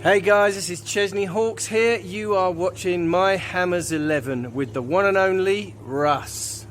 Hey guys, this is Chesney Hawks here. You are watching My Hammers 11 with the one and only Russ.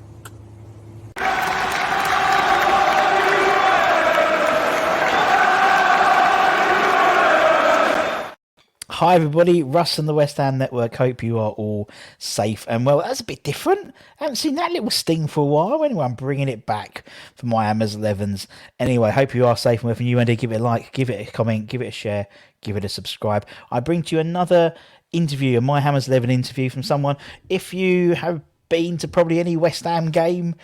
Hi everybody, Russ and the West Ham Network. Hope you are all safe and well. That's a bit different. I haven't seen that little sting for a while. Anyway, I'm bringing it back for my Hammers 11s. Anyway, hope you are safe and well. If you want to give it a like, give it a comment, give it a share, give it a subscribe. I bring to you another interview, a My Hammers 11 interview from someone. If you have been to probably any West Ham game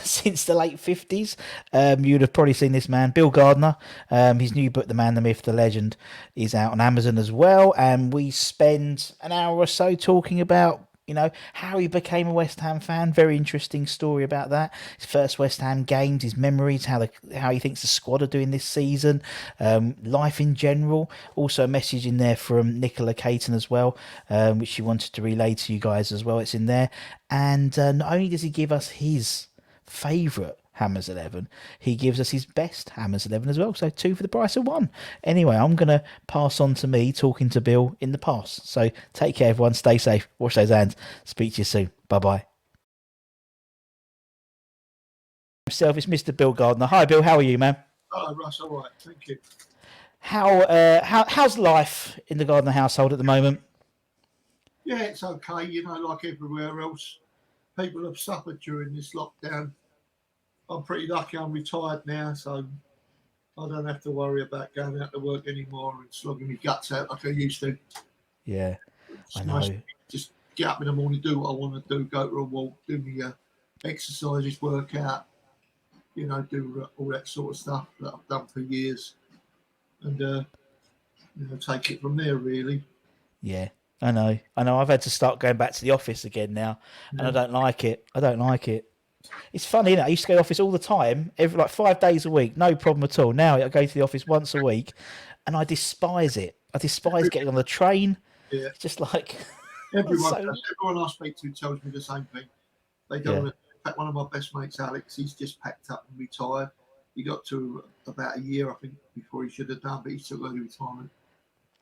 since the late 50s, you'd have probably seen this man, Bill Gardner. His new book, The Man, the Myth, the Legend, is out on Amazon as well. And we spend an hour or so talking about, how he became a West Ham fan. Very interesting story about that. His first West Ham games, his memories, how he thinks the squad are doing this season, life in general. Also a message in there from Nicola Caton as well, which she wanted to relay to you guys as well. It's in there. And not only does he give us his favourite Hammers 11, he gives us his best Hammers 11 as well. So 2 for the price of 1. Anyway, I'm going to pass on to me talking to Bill in the past. So take care, everyone. Stay safe. Wash those hands. Speak to you soon. Bye-bye. Himself, it's Mr. Bill Gardner. Hi, Bill. How are you, man? Hello, Russ. All right. Thank you. How's life in the Gardner household at the moment? Yeah, it's okay. Like everywhere else, people have suffered during this lockdown. I'm pretty lucky I'm retired now, so I don't have to worry about going out to work anymore and slogging my guts out like I used to. Yeah, It's I nice know. to just get up in the morning, do what I want to do, go for a walk, do my exercises, work out, do all that sort of stuff that I've done for years. And, take it from there, really. Yeah, I know. I've had to start going back to the office again now, and I don't like it. It's funny, I used to go to the office all the time, every 5 days a week, no problem at all. Now I go to the office once a week, and I despise it. I despise getting on the train. Yeah. It's just like everyone I speak to tells me the same thing. They don't. Yeah. In fact, one of my best mates, Alex, he's just packed up and retired. He got to about a year, I think, before he should have done, but he took early retirement.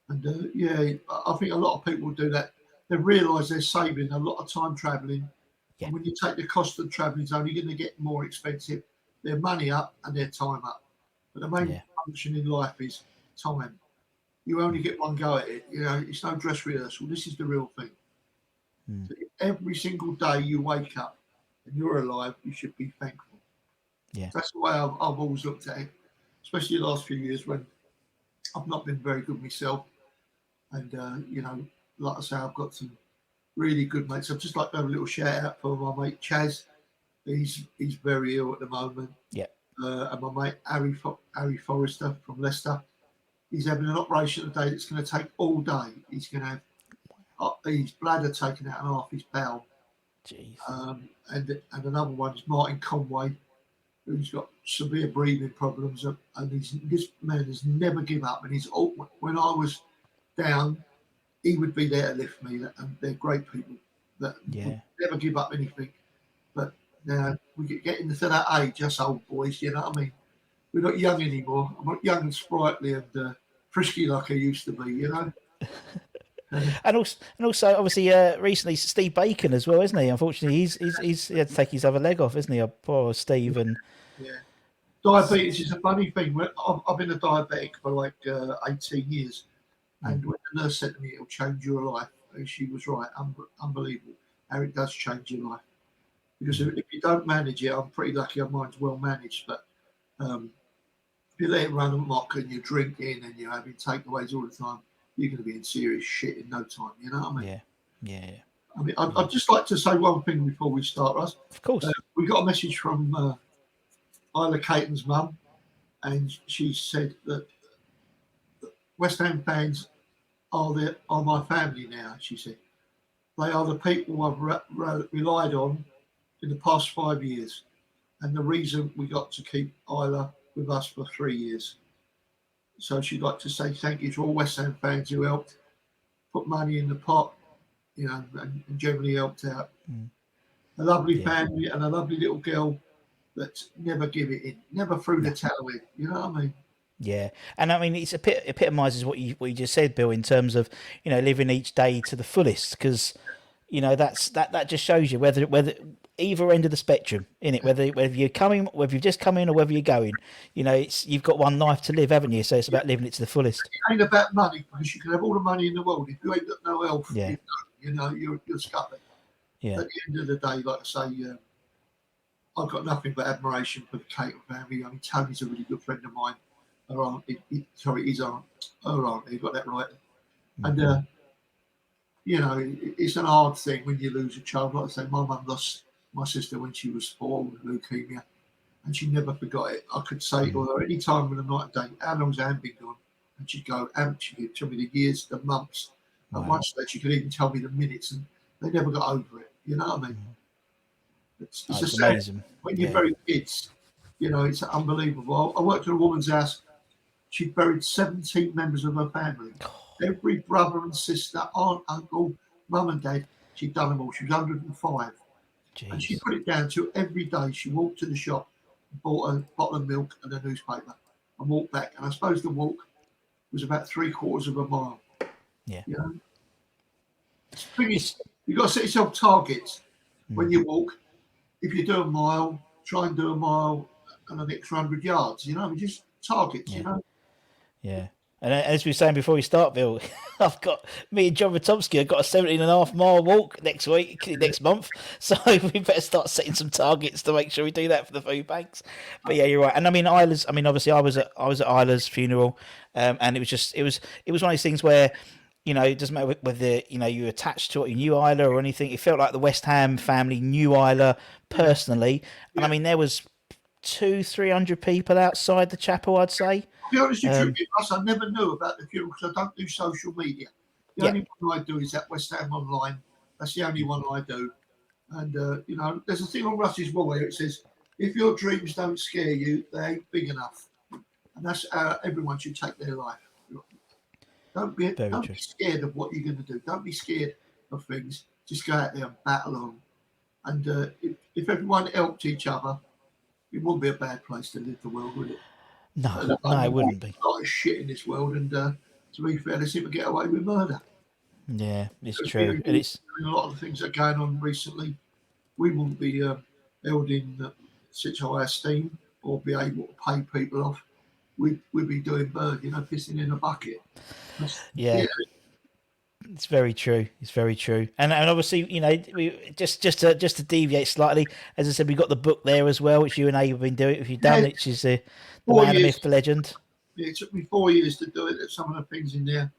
And I think a lot of people do that. They realise they're saving a lot of time travelling. Yeah. And when you take the cost of travelling, it's only going to get more expensive. Their money up and their time up. But the main function in life is time. You only get one go at it. It's no dress rehearsal. This is the real thing. So every single day you wake up and you're alive, you should be thankful. Yeah. That's the way I've always looked at it, especially the last few years when I've not been very good myself. And, like I say, I've got some really good mates. I'd just like to have a little shout out for my mate Chaz. He's very ill at the moment. Yeah. And my mate Harry Forrester from Leicester. He's having an operation today that's going to take all day. He's going to have his bladder taken out and half his bowel. Jeez. And another one is Martin Conway, who's got severe breathing problems. And this man has never give up. And when I was down, he would be there to lift me. And they're great people that would never give up anything. But now we get into that age, us old boys, you know what I mean? We're not young anymore. I'm not young and sprightly and frisky like I used to be, And also, obviously, recently Steve Bacon as well, isn't he? Unfortunately, he's had to take his other leg off, isn't he? Poor Steve. And diabetes is a funny thing. I've been a diabetic for like 18 years, and when the nurse said to me, "It'll change your life," she was right. Unbelievable how it does change your life. Because if you don't manage it, I'm pretty lucky. Mine's well managed, but if you let it run amok and you're drinking and you're having takeaways all the time, you're going to be in serious shit in no time. You know what I mean? Yeah. I mean, I'd just like to say one thing before we start, Russ. Of course. We got a message from Isla Caton's mum, and she said that West Ham fans are my family now. She said they are the people I've relied on in the past 5 years, and the reason we got to keep Isla with us for 3 years. So she'd like to say thank you to all West Ham fans who helped put money in the pot, and generally helped out. A lovely family and a lovely little girl that never give it in, never threw the towel in. You know what I mean? Yeah, and I mean, it's epitomises what you just said, Bill, in terms of living each day to the fullest, because that just shows you whether either end of the spectrum in it, whether you're coming, whether you've just come in, or whether you're going. You've got one life to live, haven't you? So it's Yeah, about living it to the fullest. it ain't about money because you can have all the money in the world if you ain't got no health. Yeah, You're scuppered. yeah, At the end of the day, like I say, I've got nothing but admiration for the Caton family. I mean, Tony's a really good friend of mine. Her aunt, his aunt, her aunt. You got that right. And it's an hard thing when you lose a child. Like I say, my mum lost my sister when she was 4 with leukemia, and she never forgot it. I could say to her any time in the night and day, "How long's Anne been gone?" And she'd go, "Anne," she'd tell me the years, the months. At one stage, she could even tell me the minutes, and they never got over it. You know what I mean? It's a it's sad amazing. when you Yeah, bury kids. It's unbelievable. I worked at a woman's house. She buried 17 members of her family. Every brother and sister, aunt, uncle, mum and dad. She'd done them all. She was 105. And she jeez, put it down to every day she walked to the shop, bought a bottle of milk and a newspaper, and walked back. And I suppose the walk was about 3/4 of a mile. yeah, You know, the thing is, it's you've got to set yourself targets when you walk. If you do a mile, try and do a mile and an extra 100 yards. Just targets. yeah. Yeah. And as we were saying before we start, Bill, I've got me and John Ratomski have got a 17.5 mile walk next month. So we better start setting some targets to make sure we do that for the food banks. But yeah, you're right. And I mean, Isla's. I mean, obviously, I was at Isla's funeral, and it was one of these things where, it doesn't matter whether you're attached to it, you knew Isla or anything. It felt like the West Ham family knew Isla personally, and I Yeah. mean, there was 200-300 people outside the chapel, I'd say. To be honest with you, Russ, I never knew about the funeral because I don't do social media. The Yeah, only one I do is that West Ham Online. That's the only one I do. And, there's a thing on Russ's wall here. It says, if your dreams don't scare you, they ain't big enough. And that's how everyone should take their life. Don't be, very don't true. be scared of what you're going to do. Don't be scared of things. Just go out there and battle on. And if everyone helped each other, it wouldn't be a bad place to live the world, would it? No, And I no, it mean, wouldn't be. a lot of shit in this world, and to be fair, they seem to get away with murder. Yeah, it's true, Considering and it's a lot of the things that are going on recently, we wouldn't be held in such high esteem or be able to pay people off. We'd be doing bird, pissing in a bucket. Yeah, yeah, it's very true. It's very true, and obviously, we just to deviate slightly. As I said, we got the book there as well, which you and A have been doing. If you've done yeah, it, which is the four man, the years. myth, the legend. It took me 4 years to do it. Some of the things in there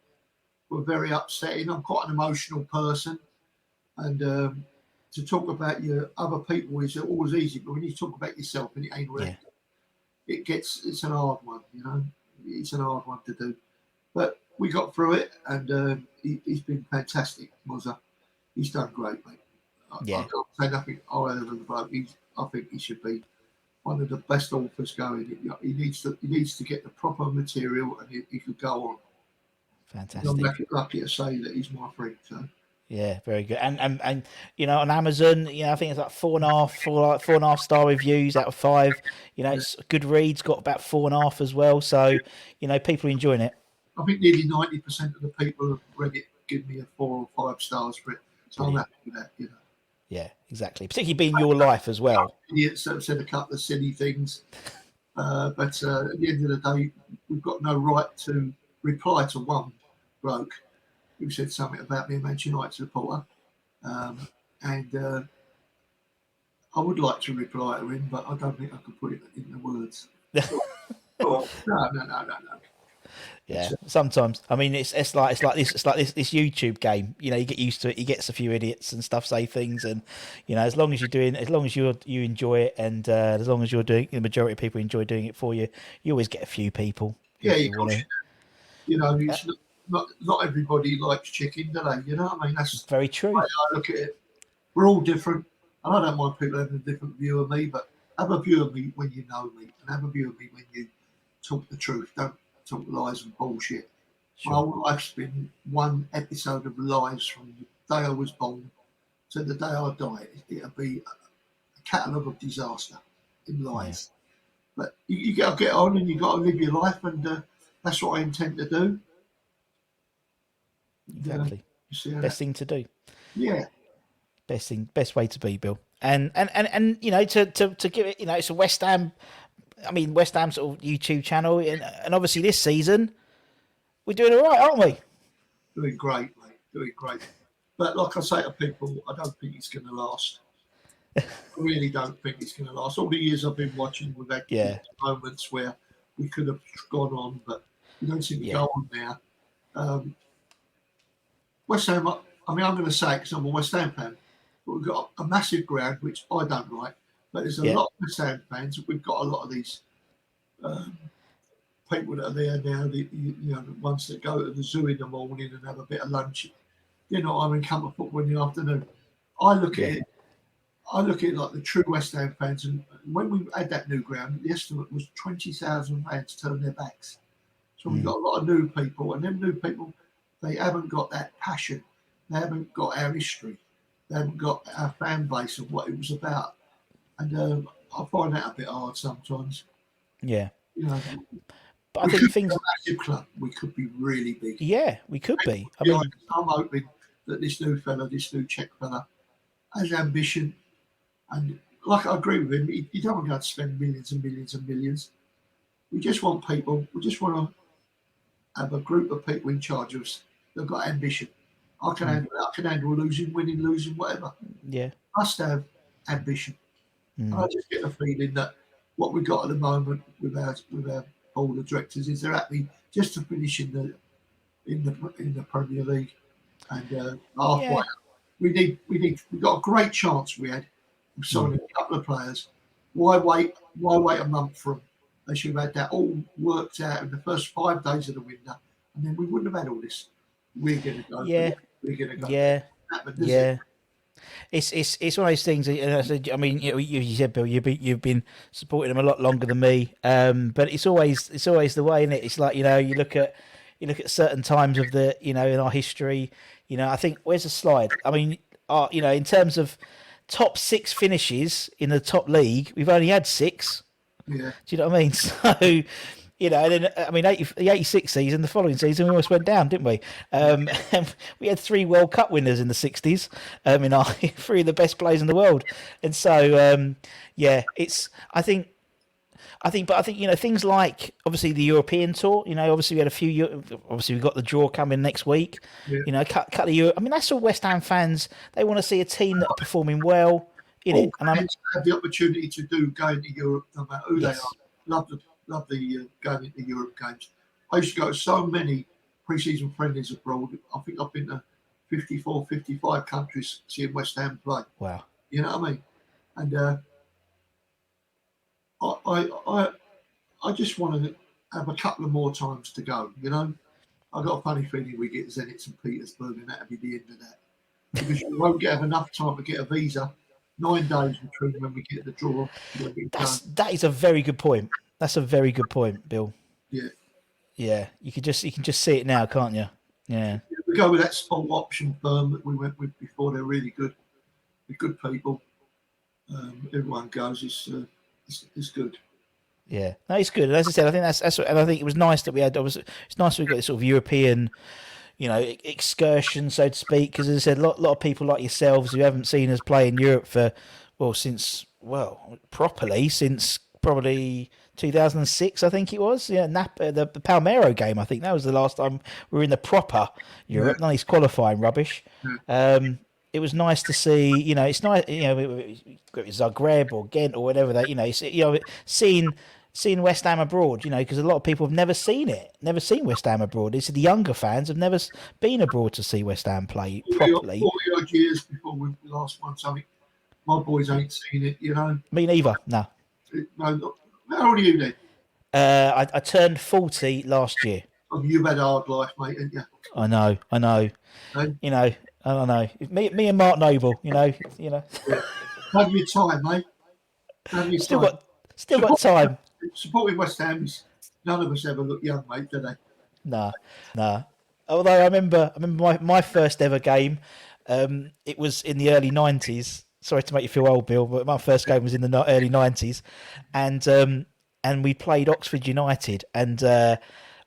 were very upsetting. I'm quite an emotional person, and to talk about your other people is always easy, but when you talk about yourself and it ain't right, Yeah, it's an hard one. It's an hard one to do. But we got through it, and he's been fantastic. Mozza, he's done great, mate. I yeah, can't say nothing higher than the bloke. I think he should be one of the best authors going. He needs to get the proper material, and he could go on. And I'm fantastic. lucky to say that he's my friend. So Yeah, very good. And on Amazon, I think it's like 4.5, 4.5 star reviews out of 5. yeah. It's good reads, got about 4.5 as well. So, people are enjoying it. I think nearly 90% of the people have read it give me a 4 or 5 stars for it. So I'm Brilliant. happy with that. Yeah, exactly. Particularly being your life as well. Idiots that have said a couple of silly things. But at the end of the day, we've got no right to reply to one bloke who said something about me, a Manchester United supporter. And I would like to reply to him, but I don't think I could put it into words. No, no. Yeah, It's, sometimes. I mean, it's like this YouTube game. You get used to it. You get a few idiots and stuff say things, and as long as you enjoy it, and as long as you're doing, the majority of people enjoy doing it for you. You always get a few people yeah, who of want course. to. It's not everybody likes chicken, do they? I mean, that's the Very way true. I look at it. We're all different, and I don't mind people having a different view of me, but have a view of me when you know me, and have a view of me when you talk the truth. Don't talk lies and bullshit. My Sure. whole life's been one episode of lies from the day I was born to the day I die. It'll be a catalogue of disaster in Yeah. lies. But you got to get on and you got to live your life, and that's what I intend to do. Exactly. You see how Best that? thing to do. Yeah, Best way to be, Bill. And you know, to give it, you know, it's a West Ham. I mean, West Ham sort of YouTube channel, and obviously this season we're doing all right, aren't we? doing great, mate. Doing great. But like I say to people, I don't think it's going to last. I really don't think it's going to last. All the years I've been watching, we've had Yeah, moments where we could have gone on, but we don't seem to yeah, go on now. West Ham, I mean, I'm going to say it because I'm a West Ham fan, but we've got a massive ground, which I don't like, but there's a yeah, lot of West Ham fans. We've got a lot of these um, people that are there now, the ones that go to the zoo in the morning and have a bit of lunch. You know, I mean, come to football in the afternoon. I look at yeah, it. I look at it like the true West Ham fans, and when we had that new ground, the estimate was 20,000 fans turned their backs. So we've got a lot of new people, and them new people, they haven't got that passion. They haven't got our history. They haven't got our fan base of what it was about. And I find that a bit hard sometimes. yeah. You know, But I we think could be a things. massive club. We could be really big. Yeah, we could be. I To be honest, mean, I'm hoping that this new Czech fella, has ambition. And like I agree with him, you don't want to go and spend millions and millions and millions. We just want people. We just want to have a group of people in charge of us that've got ambition. I can handle it. I can handle losing, winning, losing, whatever. yeah, Must have ambition. And I just get the feeling that what we've got at the moment with our board of directors is they're happy just to finish in the Premier League and halfway. yeah, We've got a great chance. We had of signing a couple of players. Why wait? Why wait a month for them? They should have had that all worked out in the first 5 days of the window, and then we wouldn't have had all this. We're going to go. yeah, We're going to go. yeah, Happen, does it? yeah. It's one of those things. And I said, I mean, you said, Bill, you've been supporting them a lot longer than me. But it's always the way, isn't it? It's like, you know, you look at certain times of the, you know, in our history. You know, I think where's the slide? I mean, you know, in terms of top six finishes in the top league, we've only had six. Yeah. Do you know what I mean? So, you know, and then I mean, the '86 season, the following season, we almost went down, didn't we? And we had three World Cup winners in the '60s. In our three of the best players in the world, and so yeah, it's. But I think you know things like obviously the European tour. You know, obviously we had a few. Obviously we've got the draw coming next week. Yeah. You know, cut the Euro. I mean, that's all West Ham fans. They want to see a team that are performing well in All it. And I'm fans have the opportunity to do going to Europe, no matter who they yes, are. Love the going into Europe games. I used to go to so many pre-season friendlies abroad. I think I've been to 54, 55 countries seeing West Ham play. wow, You know what I mean? And I just want to have a couple of more times to go. You know, I got a funny feeling we get Zenit and Petersburg, and that'll be the end of that because we won't have enough time to get a visa. 9 days between when we get the draw. When we go. that is a very good point. That's a very good point, Bill. Yeah. Yeah, you can just see it now, can't you? Yeah, We go with that sport option firm that we went with before. They're really good. They're good people. Everyone goes. It's good. yeah. No, it's good. And as I said, I think that's and I think it was nice that we had. Obviously, it's nice that we got this sort of European, you know, excursion, so to speak. Because as I said, a lot of people like yourselves who haven't seen us play in Europe for properly since probably 2006, I think it was. Yeah, the Palmero game. I think that was the last time we were in the proper Europe. None of these qualifying rubbish. It was nice to see. You know, it's nice. You know, Zagreb or Ghent or whatever that. You know, seeing West Ham abroad. You know, because a lot of people have never seen it, never seen West Ham abroad. It's the younger fans have never been abroad to see West Ham play properly. 40 odd years before we last won something. My boys ain't seen it. You know. Me neither. No. No. How old are you then? I turned 40 last year. Oh, you've had a hard life, mate, haven't you? I know. Hey? You know, I don't know. Me and Mark Noble. You know. Yeah. Have your time, mate. Have your Still time. got time. Supporting West Ham is none of us ever look young, mate, do they? Nah. Although I remember my first ever game. It was in the early '90s. Sorry to make you feel old, Bill, but my first game was in the early '90s, and and we played Oxford United, and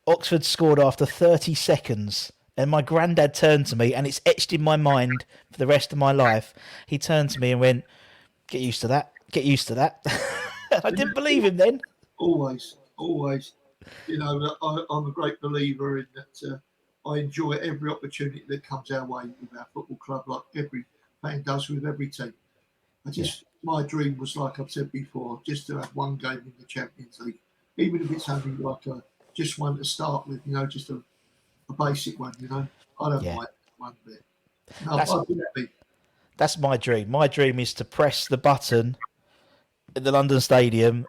Oxford scored after 30 seconds. And my granddad turned to me, and it's etched in my mind for the rest of my life. He turned to me and went, "Get used to that. Get used to that." I didn't believe him then. Always, always. You know, I'm a great believer in that. I enjoy every opportunity that comes our way with our football club, like every fan does with every team. My dream was, like I've said before, just to have one game in the Champions League, even if it's only like just one to start with, just a basic one, I don't Yeah. mind one bit. No, That's I'd be happy. that's my dream. My dream is to press the button at the London Stadium,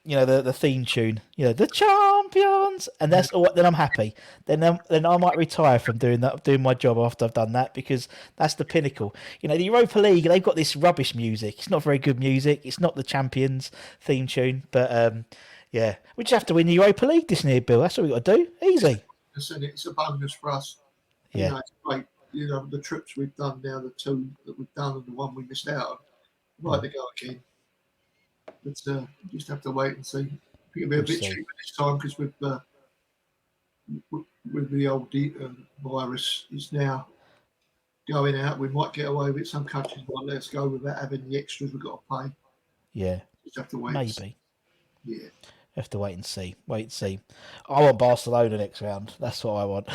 the theme tune, the champions, and that's all. Then I'm happy. Then I might retire from doing my job after I've done that, because that's the pinnacle. The Europa League, they've got this rubbish music. It's not very good music. It's not the champions theme tune, but yeah, we just have to win the Europa League this year, Bill. That's what we got to do. Easy. Listen, it's a bonus for us. Yeah. It's great. The trips we've done now, the two that we've done and the one we missed out on, I'd like to go again. But just have to wait and see. I think it'll be a bit cheaper this time, because with the old virus is now going out, we might get away with it. Some countries might let us go without having the extras we've got to pay. Yeah. Just have to wait. Maybe. Yeah. Have to wait and see. Wait and see. I want Barcelona next round. That's what I want.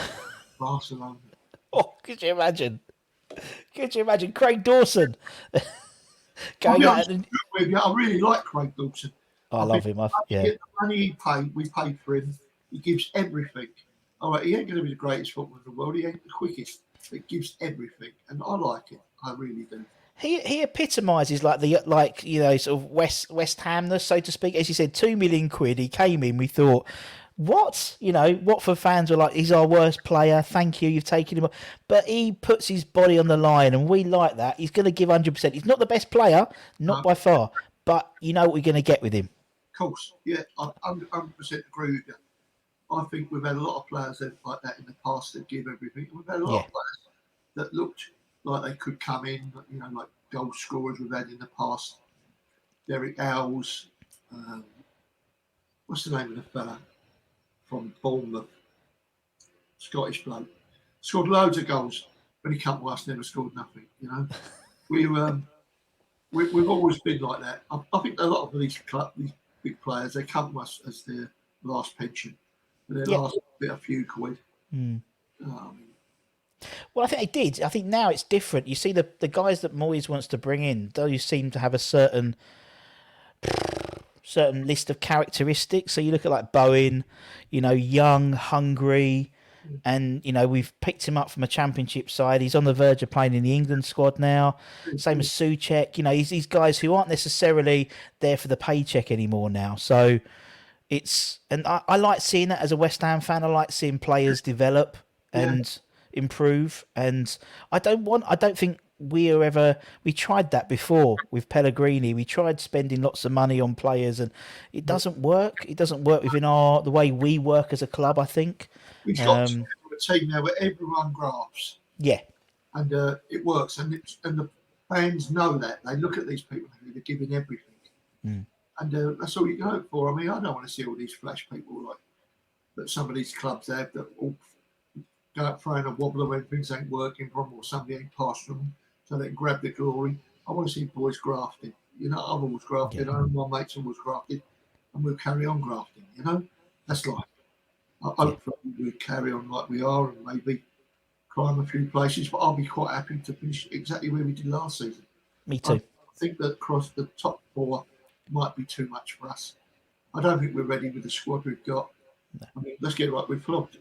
Barcelona. Oh, could you imagine? Could you imagine Craig Dawson going out? I really like Craig Dawson. I love him. Yeah. The money we paid for him. He gives everything. All right, he ain't going to be the greatest footballer in the world. He ain't the quickest. But he gives everything, and I like it. I really do. He epitomises sort of West Hamness, so to speak. As you said, £2 million. He came in. We thought, what? Watford fans were like, he's our worst player. Thank you, you've taken him. But he puts his body on the line, and we like that. He's going to give 100%. He's not the best player, not by far, but you know what we're going to get with him. Of course, yeah, I 100% agree with you. I think we've had a lot of players like that in the past that give everything. We've had a lot of players that looked like they could come in, like goal scorers we've had in the past. Derek Owls, what's the name of the fella from Bournemouth? Scottish bloke. Scored loads of goals. When he come to us, never scored nothing, We've always been like that. I think a lot of these big players, they come to us as their last pension. Their last bit of few quid. Well, I think they did. I think now it's different. You see the guys that Moyes wants to bring in, those seem to have a certain list of characteristics. So you look at like Bowen, young, hungry, and we've picked him up from a championship side. He's on the verge of playing in the England squad now. Same as Souček. He's these guys who aren't necessarily there for the paycheck anymore now. So I like seeing that as a West Ham fan. I like seeing players develop and improve. And I don't think we tried that before with Pellegrini. We tried spending lots of money on players, and it doesn't work. It doesn't work within the way we work as a club, I think. We've got a team now where everyone grafts. Yeah. And it works. And the fans know that. They look at these people and they're giving everything. And that's all you can hope for. I mean, I don't want to see all these flash people like that some of these clubs have that all go up throwing a wobbler when things ain't working for them or somebody ain't passed them so they can grab the glory. I want to see boys grafting. I've always grafted. I know my mates always grafted, and we'll carry on grafting. That's life. Hopefully we'll carry on like we are and maybe climb a few places, but I'll be quite happy to finish exactly where we did last season. Me too. I think that across the top four might be too much for us. I don't think we're ready with the squad we've got. No. I mean, let's get it right. We've flogged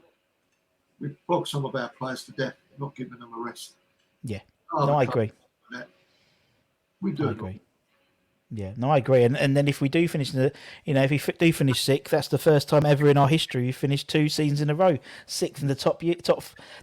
some of our players to death, not giving them a rest. Yeah. I agree. We do. I agree. Yeah, no, I agree. And then if we do finish if we do finish sixth, that's the first time ever in our history we finished 2 seasons in a row, sixth in the top.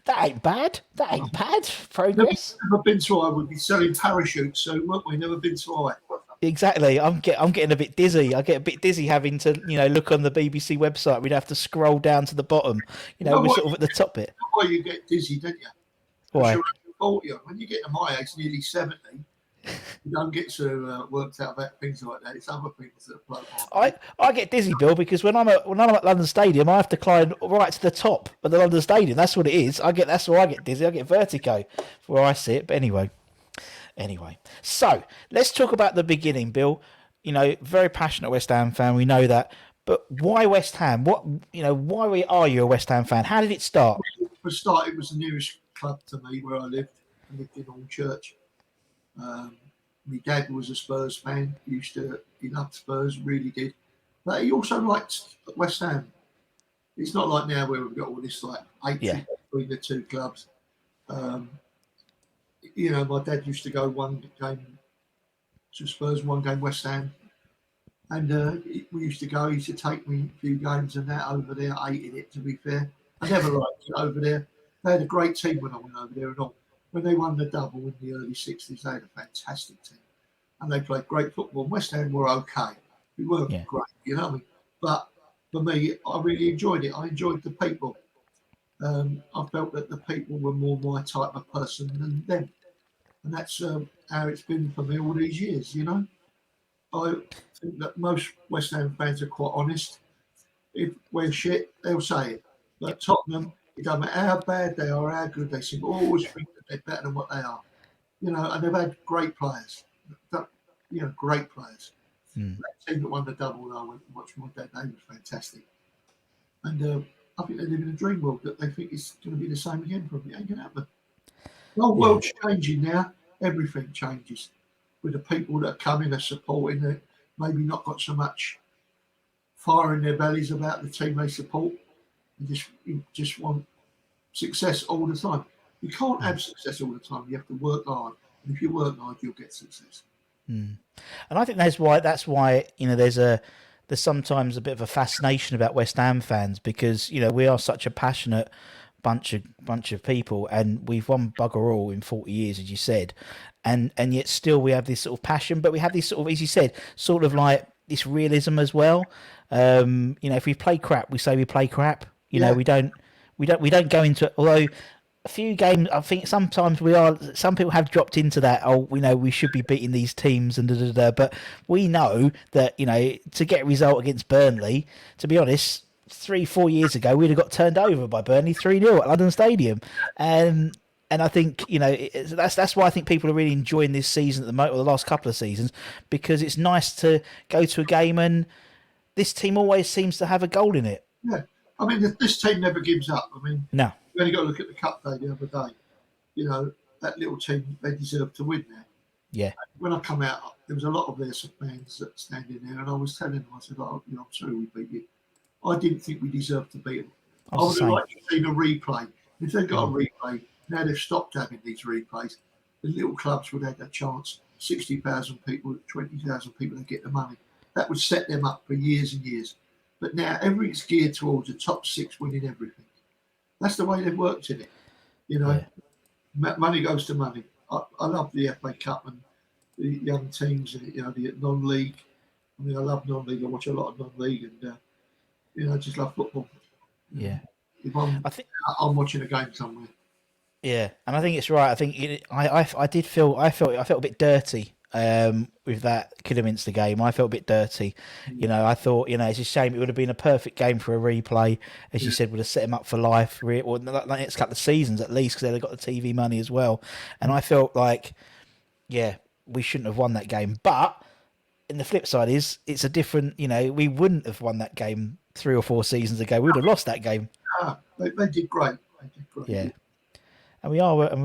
That ain't bad. That ain't bad. Progress. Never been so high. We'd be selling parachutes, so won't we? Never been so high. Exactly. I'm getting a bit dizzy. I get a bit dizzy having to look on the BBC website. We'd have to scroll down to the bottom. We're sort of at the top bit. Why you get dizzy, don't you? Why? You're 40. When you get to my age, nearly 70. You don't get so worked out about things like that. It's other people that blow my I get dizzy, Bill, because when I'm at London Stadium, I have to climb right to the top of the London Stadium. That's what it is. That's why I get dizzy. I get vertigo where I sit. But anyway. So let's talk about the beginning, Bill. You know, very passionate West Ham fan. We know that. But why West Ham? Why are you a West Ham fan? How did it start? For a start, it was the nearest club to me where I lived. I lived in Allchurch. My dad was a Spurs fan. He loved Spurs, really did. But he also liked West Ham. It's not like now where we've got all this like hatred between the two clubs. My dad used to go one game to Spurs, one game West Ham, and we used to go. He used to take me a few games and that over there. I hated it, to be fair. I never liked it over there. They had a great team when I went over there and all. When they won the double in the early 60s, they had a fantastic team. And they played great football. And West Ham were okay. We weren't great, you know what I mean? But for me, I really enjoyed it. I enjoyed the people. I felt that the people were more my type of person than them. And that's how it's been for me all these years, you know? I think that most West Ham fans are quite honest. If we're shit, they'll say it. But Tottenham, it doesn't matter how bad they are, how good they seem, always think that they're better than what they are. You know, and they've had great players. Great players. That team that won the double, I went and watched my dad. They was fantastic. And I think they live in a dream world that they think it's going to be the same again. Probably ain't going to happen. The whole world's changing now. Everything changes. With the people that are coming, are supporting it, maybe not got so much fire in their bellies about the team they support. You just want success all the time. You can't have success all the time. You have to work hard. And if you work hard, you'll get success. And I think that's why there's sometimes a bit of a fascination about West Ham fans, because we are such a passionate bunch of people, and we've won bugger all in 40 years, as you said, and yet still we have this sort of passion, but we have this sort of, as you said, sort of like this realism as well. If we play crap, we say we play crap. We don't go into it, although a few games, I think sometimes some people have dropped into that, we should be beating these teams and but we know that, to get a result against Burnley, to be honest, 3-4 years ago, we'd have got turned over by Burnley 3-0 at London Stadium. And I think, that's why I think people are really enjoying this season at the moment, or the last couple of seasons, because it's nice to go to a game and this team always seems to have a goal in it. Yeah. I mean, this team never gives up. I mean, no. You only got to look at the Cup day the other day. That little team, they deserve to win now. Yeah. When I come out, there was a lot of their fans that standing there, and I was telling them, I said, I'm sorry we beat you. I didn't think we deserved to beat them. I would have liked to see a replay. If they got a replay, now they've stopped having these replays, the little clubs would have that chance. 60,000 people, 20,000 people, they get the money. That would set them up for years and years. But now everything's geared towards the top six winning everything. That's the way they've worked in it. Money goes to money. I love the FA Cup and the young teams, and the non-league. I mean, I love non-league. I watch a lot of non-league, and I just love football. Yeah. If I'm watching a game somewhere. Yeah, and I think it's right. I think I felt a bit dirty with that Kidderminster game. I felt a bit dirty. I thought, it's a shame. It would have been a perfect game for a replay, as you said, would have set him up for life, or the next couple of seasons at least, because they've got the TV money as well. And I felt like, we shouldn't have won that game. But in the flip side is, it's a different. We wouldn't have won that game 3 or 4 seasons ago. We would have lost that game. They did great. Yeah. And we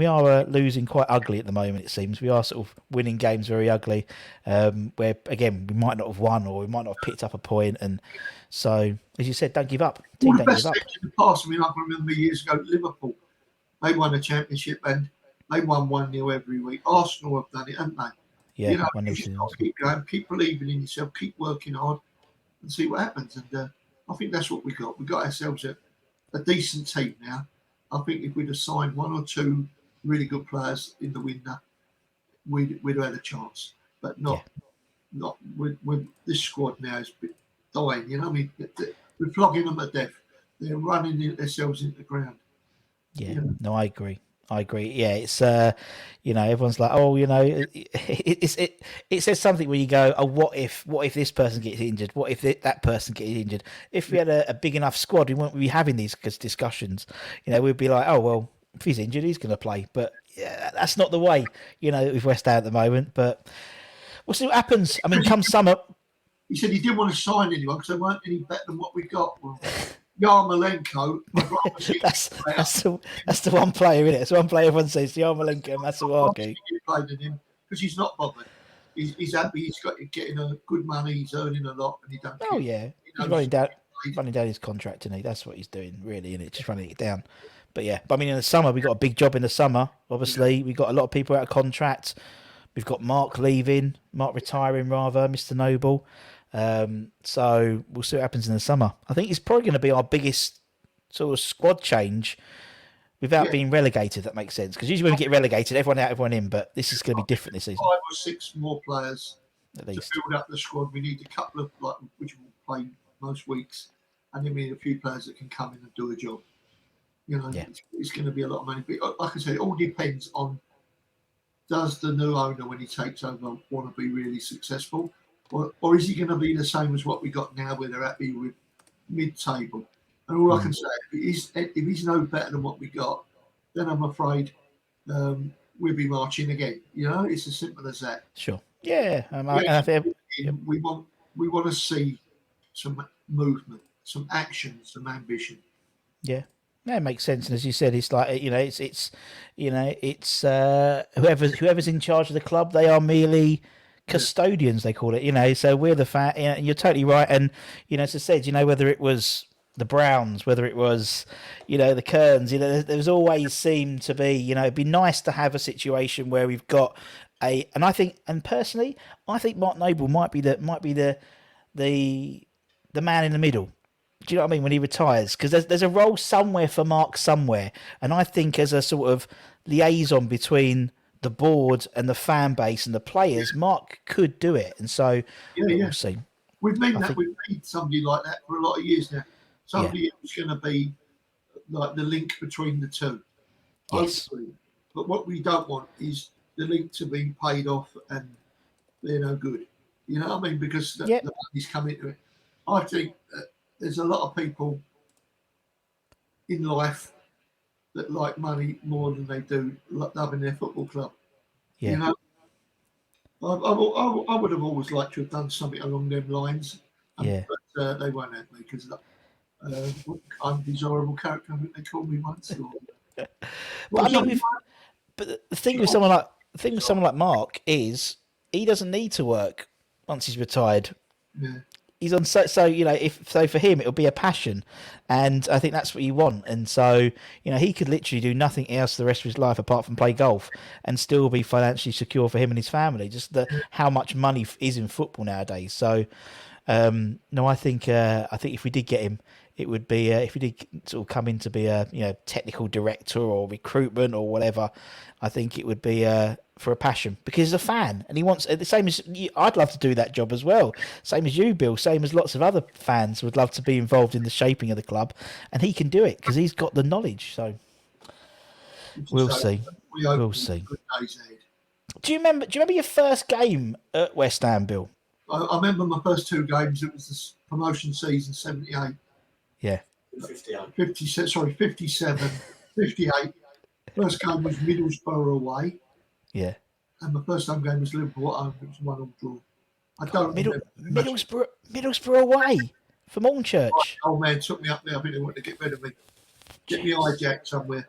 are losing quite ugly at the moment, it seems. We are sort of winning games very ugly, where, again, we might not have won, or we might not have picked up a point. And so, as you said, don't give up. All the best teams in the past, I mean, I can remember years ago, Liverpool, they won a championship and they won 1-0 every week. Arsenal have done it, haven't they? Yeah, you just got to keep going, keep believing in yourself, keep working hard and see what happens. And I think that's what we got. We got ourselves a decent team now. I think if we'd have signed 1 or 2 really good players in the window, we'd have had a chance. But not with this squad now is dying. We're flogging them to death. They're running themselves into the ground. Yeah, no, I agree. I agree. Yeah, it's everyone's like, oh, it says something where you go, oh, what if this person gets injured? What if that person gets injured? If we had a big enough squad, we wouldn't be having these discussions. We'd be like, oh well, if he's injured, he's going to play. But yeah, that's not the way, with West Ham at the moment. But we'll see what happens. I mean, come summer. He said he didn't want to sign anyone because they weren't any better than what we got. Well, Yarmolenko, I'd rather see that's the one player, isn't it? It's the one player everyone says, Yarmolenko, Masuaku. Because he's not bothered. He's happy. He's getting a good money. He's earning a lot, and he don't. Oh yeah, he's running down his contract, isn't he? That's what he's doing, really, and just running it down. But yeah, I mean, in the summer we got a big job in the summer. Obviously, we got a lot of people out of contract. We've got Mark retiring, Mr. Noble. So we'll see what happens in the summer. I think it's probably going to be our biggest sort of squad change without being relegated. That makes sense, because usually when we get relegated, everyone out, everyone in. But this is going to be different this season. 5 or 6 more players at least to build up the squad. We need a couple of which will play most weeks, and then we need a few players that can come in and do a job. It's going to be a lot of money. But like I said, it all depends on, does the new owner, when he takes over, want to be really successful? Or is he going to be the same as what we got now, where they're happy with mid-table? And all I can say, if he's no better than what we got, then I'm afraid we'll be marching again. It's as simple as that. Sure. Yeah. We want to see some movement, some action, some ambition. Yeah. Yeah, it makes sense, and as you said, it's like it's whoever's in charge of the club, they are merely custodians, they call it. So we're the fan. And you're totally right, and as I said, whether it was the Browns, whether it was the Kerns, there's always seemed to be it'd be nice to have a situation where we've got and personally, I think Mark Noble might be the man in the middle. Do you know what I mean? When he retires, because there's a role somewhere for Mark somewhere, and I think as a sort of liaison between the board and the fan base and the players, Mark could do it, and so we'll see. We've need somebody like that for a lot of years now. Somebody who's going to be like the link between the two. Yes. Hopefully. But what we don't want is the link to be paid off and they're no good. You know what I mean? Because the money's come into it. I think there's a lot of people in life that like money more than they do loving their football club. Yeah. I would have always liked to have done something along them lines. But they won't have me because undesirable character, I think they called me once. But the thing with someone like Mark is he doesn't need to work once he's retired. Yeah. He's on so for him it'll be a passion, and I think that's what you want. And so he could literally do nothing else the rest of his life apart from play golf and still be financially secure for him and his family. Just how much money is in football nowadays. So I think if we did get him, it would be if he did sort of come in to be a technical director or recruitment or whatever. I think it would be for a passion, because he's a fan and he wants the same as you. I'd love to do that job as well, same as you, Bill, same as lots of other fans would love to be involved in the shaping of the club, and he can do it because he's got the knowledge. So we'll see. Do you remember your first game at West Ham, Bill? I remember my first 2 games. It was the promotion season, 78. Yeah. 57. 58. First game was Middlesbrough away. Yeah. And my first home game was Liverpool at home. It was 1-1 draw. I don't remember. Middlesbrough away from Hornchurch. My old man took me up there. I think they wanted to get rid of me. Get me hijacked somewhere.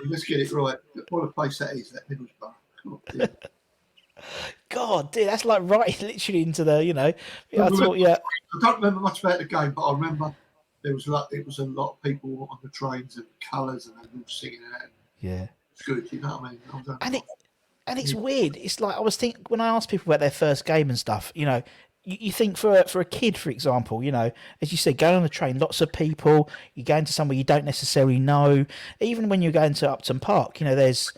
Let's get it right. What a place that is, that Middlesbrough. God, dude, that's like right literally into the, I don't remember much about the game, but I remember it was a lot of people on the trains and colours and they were all singing it. Yeah. It's good, you know what I mean? And it's weird. It's like I was thinking when I ask people about their first game and stuff, you think for a kid, for example, as you said, going on the train, lots of people, you're going to somewhere you don't necessarily know. Even when you're going to Upton Park, there's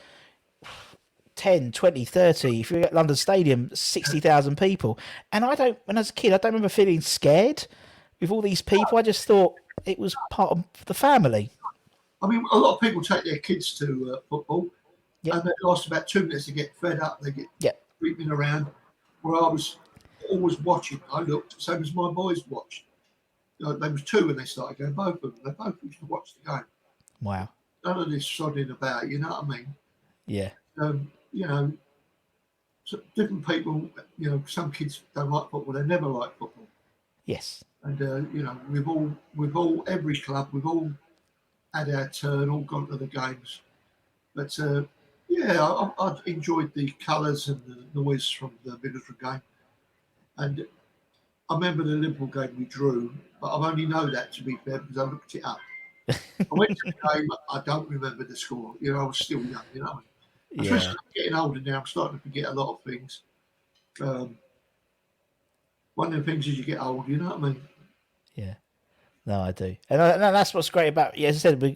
10, 20, 30, if you're at London Stadium, 60,000 people. And when I was a kid, I don't remember feeling scared with all these people. I just thought it was part of the family. I mean, a lot of people take their kids to football, Yep. and they last about 2 minutes to get fed up. They get Yep. creeping around. Where I was always watching. I looked, same as my boys watched. They was 2 when they started going. Both of them, they both used to watch the game. Wow. None of this sodding about. You know what I mean? Yeah. You know, so different people. You know, some kids don't like football. They never like football. Yes. And you know, we've all every club, we've all had our turn, all gone to the games. But yeah, I enjoyed the colours and the noise from the Middlesbrough game. And I remember the Liverpool game we drew, but I only know that to be fair because I looked it up. I went to the game, I don't remember the score. You know, I was still young, you know. Yeah. Especially getting older now, I'm starting to forget a lot of things. One of the things as you get older, you know what I mean? Yeah. No, I do, and that's what's great about. Yeah, as I said, we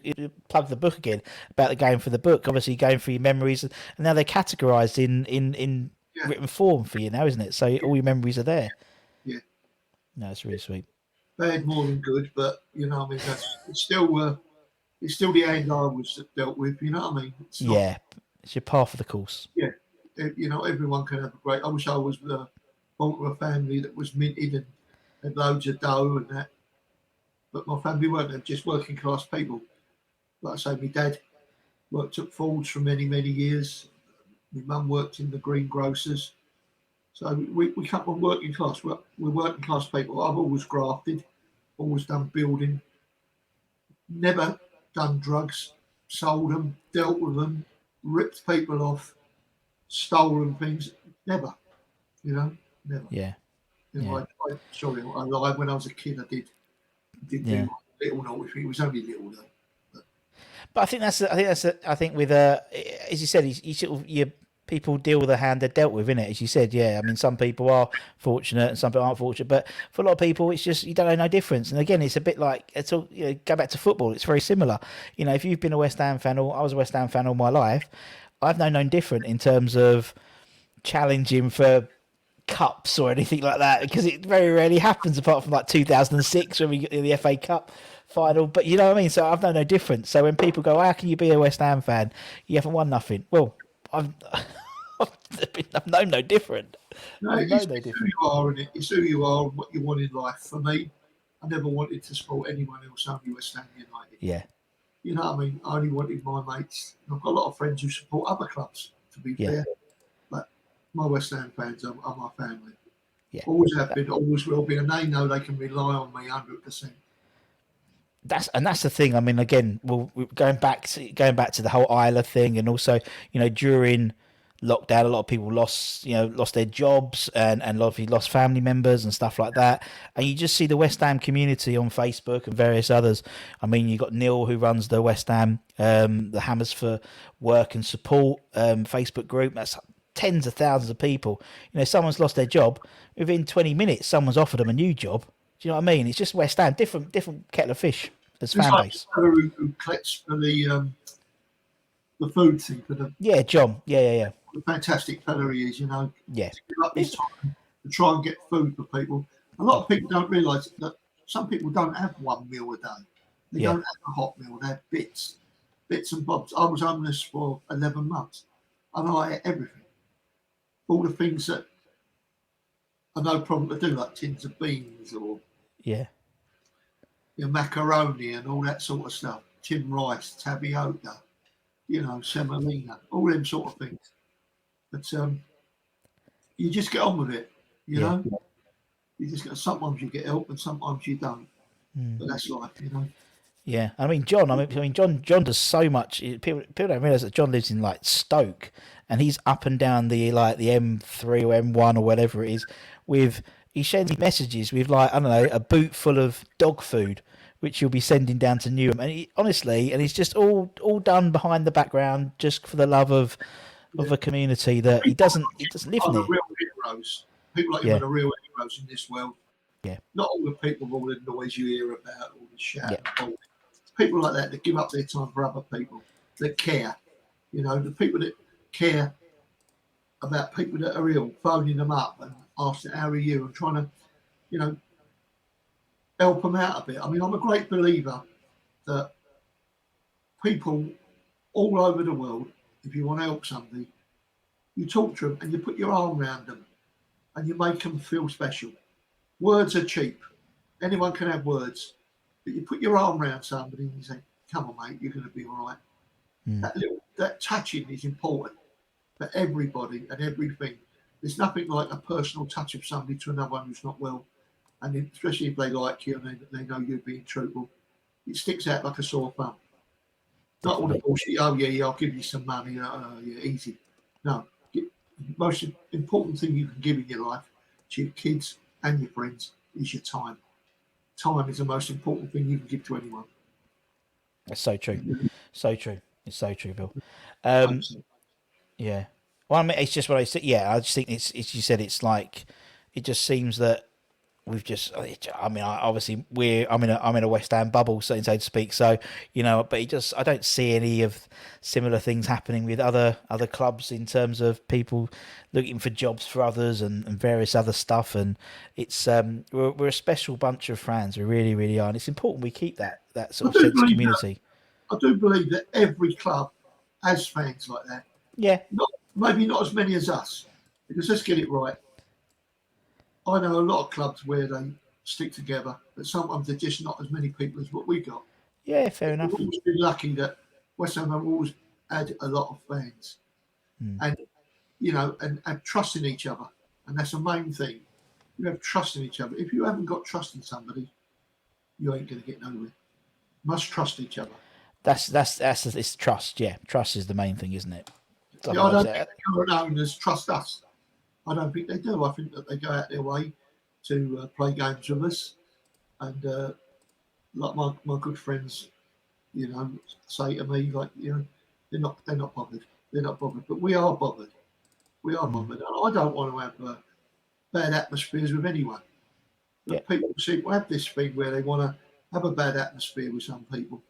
plug the book again about the game for the book. Obviously, going through your memories, and now they're categorised in Yeah, written form for you now, isn't it? So all your memories are there. yeah. No, it's really sweet. Bad more than good, but you know what I mean? It's still the end I was dealt with, you know what I mean? It's not, Yeah, it's your path of the course. yeah. You know, everyone can have a great. I wish I was born to a family that was minted and had loads of dough and that. But my family weren't. They're just working class people. Like I say, my dad worked at Ford's for many, many years. My mum worked in the greengrocers. So we come from working class. We're working class people. I've always grafted, always done building, never done drugs, sold them, dealt with them, ripped people off, stolen things. Never, you know, never. Yeah, You know, yeah, sorry, I lied. When I was a kid, I did yeah. do little naughty things. It was only little though. But I think with as you said, you sort of people deal with the hand they're dealt with, innit? As you said, yeah. I mean, some people are fortunate and some people aren't fortunate, but for a lot of people, it's just you don't know no difference. And again, it's a bit like it's all, go back to football. It's very similar. You know, if you've been a West Ham fan, or I was a West Ham fan all my life, I've known no different in terms of challenging for cups or anything like that because it very rarely happens apart from like 2006 when we get the FA Cup final. But you know what I mean? So I've known no difference. So when people go, how can you be a West Ham fan? You haven't won nothing. Well, I've I've known no different. No, I've known no it's who different. you are, and it's who you are and what you want in life. For me, I never wanted to support anyone else only West Ham United. Yeah, You know what I mean? I only wanted my mates. I've got a lot of friends who support other clubs, to be yeah, fair. But my West Ham fans are my family. yeah. Always have been, always will be, and they know they can rely on me 100%. That's the thing. I mean, again, we're going back to the whole Isla thing, and also during lockdown, a lot of people lost their jobs, and a lot of people lost family members and stuff like that. And you just see the West Ham community on Facebook and various others. I mean, you got Neil who runs the West Ham, the Hammers for Work and Support Facebook group. That's tens of thousands of people. Someone's lost their job within 20 minutes. Someone's offered them a new job. Do you know what I mean? It's just West Ham, different kettle of fish as It's fan like the base. fella who collects for the food thing, for Yeah, John. Yeah. the fantastic fella he is, to Yeah. give up his time to try and get food for people. A lot of people don't realise that some people don't have one meal a day. They Yeah. don't have a hot meal. They have bits and bobs. I was homeless for 11 months, and I ate everything. All the things that are no problem to do, like tins of beans or Yeah. macaroni and all that sort of stuff. Tin rice, tapioca, semolina, all them sort of things. But you just get on with it, you Yeah. know. You just get. Sometimes you get help, and sometimes you don't. But that's life. Yeah, I mean John. John does so much. People don't realize that John lives in like Stoke, and he's up and down the M3 or M1 or whatever it is. He sends messages with like I don't know a boot full of dog food, which he'll be sending down to Newham. And he's just all done behind the background, just for the love of a community that he doesn't live Are the near. real heroes. People like him are Yeah, the real heroes in this world. yeah, Not all the people, all the noise you hear about, all the shout yeah, and all. People like that give up their time for other people that care. The people that care about people that are ill, phoning them up and asking how are you and trying to, help them out a bit. I mean, I'm a great believer that people all over the world, if you want to help somebody, you talk to them and you put your arm around them and you make them feel special. Words are cheap. Anyone can have words. But you put your arm around somebody and you say, come on, mate, you're going to be all right. That touching is important for everybody and everything. There's nothing like a personal touch of somebody to another one who's not well. And especially if they like you and they know you're being truthful. It sticks out like a sore thumb. Not all the bullshit, oh yeah, I'll give you some money, yeah, easy. No, the most important thing you can give in your life to your kids and your friends is your time. Time is the most important thing you can give to anyone. That's so true. So true. It's so true, Bill. Yeah. Well, I mean, it's just what I said. Yeah, I just think it's you said, it's like, it just seems that we've just, I mean, obviously I'm in a West Ham bubble, so to speak. So, but I don't see any of similar things happening with other clubs in terms of people looking for jobs for others and various other stuff. And it's we're a special bunch of fans. We really, really are, and it's important we keep that sort of sense of community. I do believe that every club has fans like that. Yeah. Maybe not as many as us, because let's get it right. I know a lot of clubs where they stick together, but sometimes they're just not as many people as what we got. Yeah, fair enough. We've always been lucky that West Ham have always had a lot of fans, and and trust in each other, and that's the main thing. You have trust in each other. If you haven't got trust in somebody, you ain't going to get nowhere. You must trust each other. That's it's trust. Yeah, trust is the main thing, isn't it? I don't think the current owners trust us. I don't think they do. I think that they go out their way to play games with us, and like my good friends, say to me, like, they're not bothered. They're not bothered, but we are bothered. We are bothered. I don't want to have bad atmospheres with anyone. But people seem to have this thing where they want to have a bad atmosphere with some people,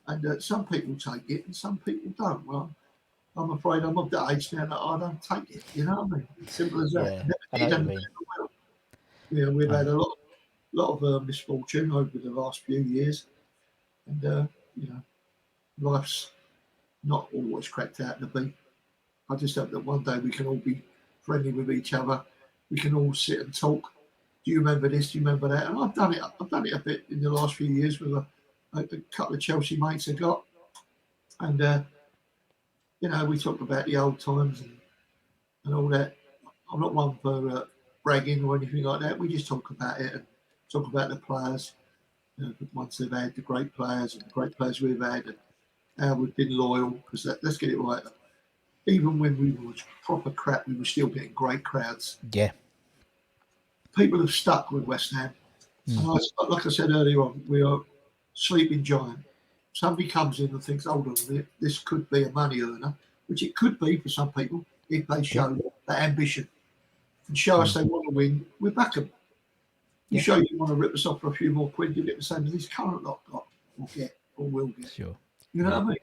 and some people take it and some people don't. Well, I'm afraid I'm of that age now that I don't take it. You know what I mean? It's simple as that. We've had a lot of misfortune over the last few years, and life's not always cracked out to be. I just hope that one day we can all be friendly with each other. We can all sit and talk. Do you remember this? Do you remember that? And I've done it a bit in the last few years with a couple of Chelsea mates I got, and we talk about the old times and all that. I'm not one for bragging or anything like that. We just talk about it and talk about the players, the ones they've had, the great players and the great players we've had, and how we've been loyal. Because let's get it right. Even when we were proper crap, we were still getting great crowds. Yeah. People have stuck with West Ham. And like I said earlier on, we are sleeping giant. Somebody comes in and thinks, hold on a minute, this could be a money earner, which it could be for some people if they show that ambition and show us they want to win. We back them. You show you want to rip us off for a few more quid, you get the same as this current lot got or get or will get. Sure. You know what I mean?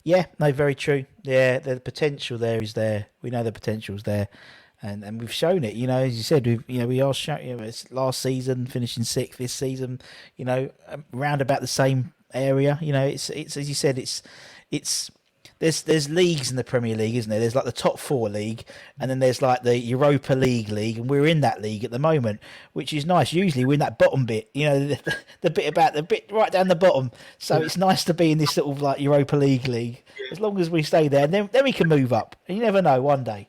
Yeah, no, very true. Yeah, the potential there is there. We know the potential's there. And we've shown it, as you said, we are showing, it's last season, finishing sixth, this season, around about the same area. It's as you said, it's there's leagues in the Premier League, isn't there? There's like the top four league, and then there's like the Europa League, and we're in that league at the moment, which is nice. Usually we're in that bottom bit, the bit right down the bottom. So it's nice to be in this sort of like Europa League. As long as we stay there, and then we can move up. And you never know, one day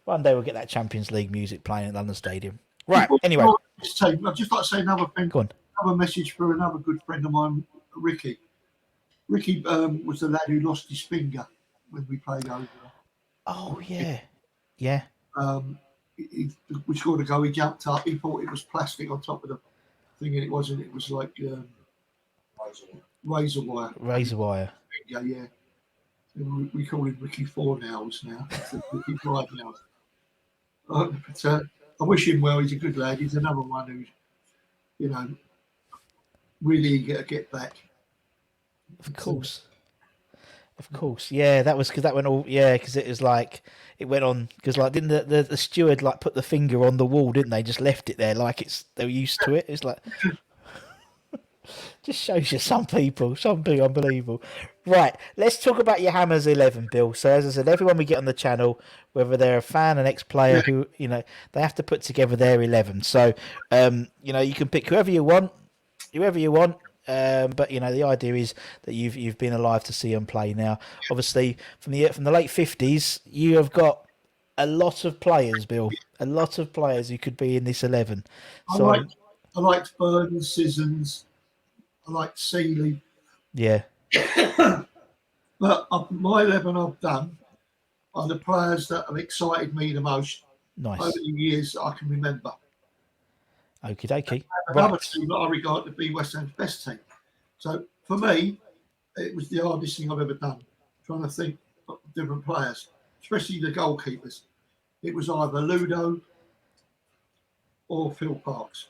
we'll get that Champions League music playing at London Stadium. Right, anyway. I'd just like to say another thing. Go on. Another message for another good friend of mine, Ricky. Ricky was the lad who lost his finger when we played over. Oh, yeah. Yeah. We scored a goal, he jumped up, he thought it was plastic on top of the thing, and it wasn't. It was like razor wire. Razor wire. Yeah. So we call him Ricky Four Nails now. Ricky Five Nails. But I wish him well. He's a good lad. He's another one who's, really eager to get back. Of course. Yeah, that was because that went all. Yeah, because it was like it went on because like didn't the steward like put the finger on the wall, didn't they? Just left it there like they were used to it. It's like just shows you some people unbelievable. Right, let's talk about your Hammers 11, Bill. So, as I said, everyone we get on the channel, whether they're a fan, an ex-player, Yeah, who they have to put together their 11. So, you can pick whoever you want, whoever you want. But the idea is that you've been alive to see them play. Now, obviously, from the late 50s, you have got a lot of players, Bill. A lot of players who could be in this 11. I So, liked I liked Burns, Sissons, I liked Seeley, yeah, but my 11 I've done are the players that have excited me the most over nice. the years that I can remember. Okie dokie. Another Right. team that I regard to be West Ham's best team. So for me, it was the hardest thing I've ever done, trying to think of different players, especially the goalkeepers. It was either Ludo or Phil Parks.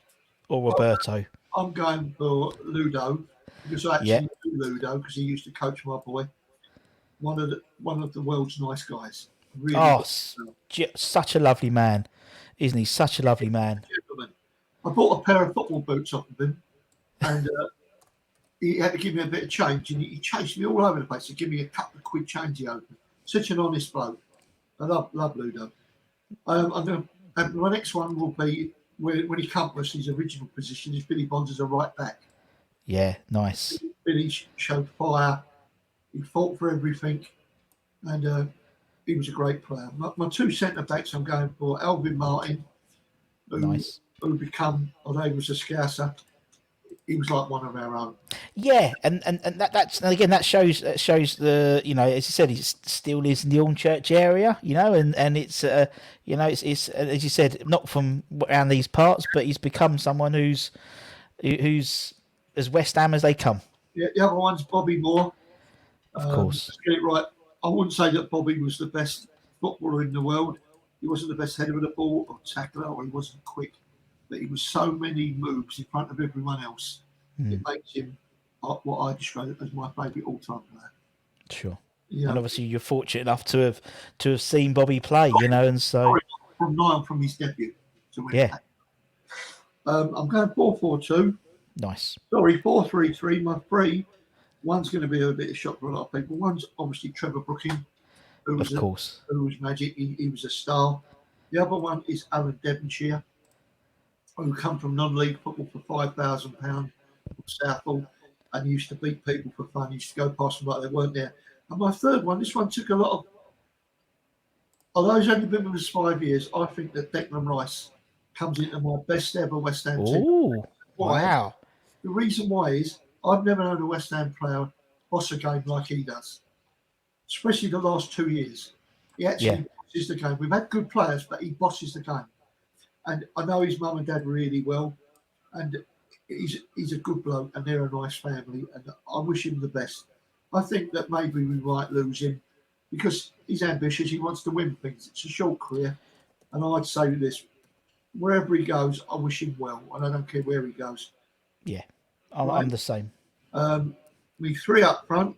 Or Roberto. I'm going for Ludo because I Yeah. actually knew Ludo because he used to coach my boy. One of the world's nice guys. Really Oh, good such a lovely man, isn't he? Such a lovely man. gentleman. I bought a pair of football boots off of him, and he had to give me a bit of change, and he chased me all over the place to give me a couple of quid change. He opened. Such an honest bloke. I love Ludo. I'm going to. And my next one will be when he comes to us, his original position is Billy Bonds as a right back. Yeah, nice. Billy showed fire. He fought for everything, and he was a great player. My two centre backs I'm going for Alvin Martin, Nice. who become, although he was a Scouser, he was like one of our own. Yeah, and that's and again that shows the as you said he still lives in the Ormchurch area, and it's it's as you said not from around these parts, but he's become someone who's as West Ham as they come. Yeah, the other one's Bobby Moore. Of course. Let's get it right. I wouldn't say that Bobby was the best footballer in the world. He wasn't the best header of the ball or tackler, or he wasn't quick. But he was so many moves in front of everyone else. It makes him what I describe as my favourite all-time player. Sure. Yeah. And obviously you're fortunate enough to have seen Bobby play, and so from his debut to win. yeah, I'm going 4-4-2. nice. Sorry, 4-3-3. My three. One's going to be a bit of shock for a lot of people. One's obviously Trevor Brooking, who Of course. was magic. He was a star. The other one is Alan Devonshire, who come from non-league football for £5,000 from Southall, and used to beat people for fun. He used to go past them like they weren't there. And my third one, this one took a lot of. Although he's only been with us 5 years, I think that Declan Rice comes into my best ever West Ham team. Oh, Why? wow. The reason why is I've never known a West Ham player boss a game like he does, especially the last 2 years. He actually bosses the game. We've had good players, but he bosses the game. And I know his mum and dad really well, and he's a good bloke, and they're a nice family, and I wish him the best. I think that maybe we might lose him because he's ambitious. He wants to win things. It's a short career, and I'd say this: wherever he goes, I wish him well, and I don't care where he goes. Yeah, I'm the same. Me three up front